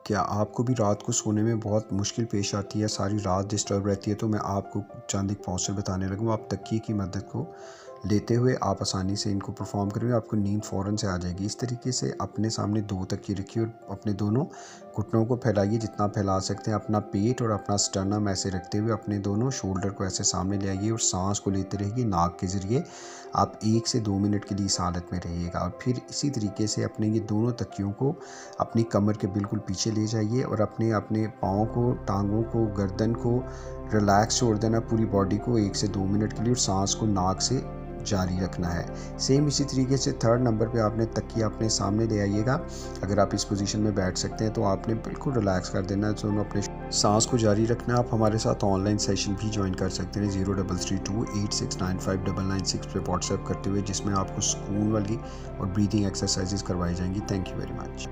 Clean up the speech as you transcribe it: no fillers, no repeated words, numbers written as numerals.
क्या आपको भी रात को सोने में बहुत मुश्किल पेश आती है, सारी रात डिस्टर्ब रहती है? तो मैं आपको चंद एक पॉस्चर बताने लगूँ। आप तकिए की मदद को लेते हुए आप आसानी से इनको परफॉर्म करेंगे, आपको नींद फ़ौरन से आ जाएगी। इस तरीके से अपने सामने 2 तकिए रखिए और अपने दोनों घुटनों को फैलाइए जितना फैला सकते हैं। अपना पेट और अपना स्टर्नम ऐसे रखते हुए अपने दोनों शोल्डर को ऐसे सामने ले आइए और सांस को लेते रहिए नाक के ज़रिए। आप 1 से 2 मिनट के लिए इस हालत में रहिएगा और फिर इसी तरीके से अपने ये दोनों तकियों को अपनी कमर के बिल्कुल पीछे ले जाइए और अपने अपने पाँव को, टांगों को, गर्दन को रिलैक्स छोड़ देना, पूरी बॉडी को 1 से 2 मिनट के लिए, और सांस को नाक से जारी रखना है। सेम इसी तरीके से 3rd नंबर पे आपने तकिया अपने सामने ले आइएगा। अगर आप इस पोजीशन में बैठ सकते हैं तो आपने बिल्कुल रिलैक्स कर देना है, दोनों अपने सांस को जारी रखना है। आप हमारे साथ ऑनलाइन सेशन भी ज्वाइन कर सकते हैं 0332869596 पे व्हाट्सएप करते हुए, जिसमें आपको सुकून वाली और ब्रीदिंग एक्सरसाइजेस करवाई जाएंगी। Thank you very much.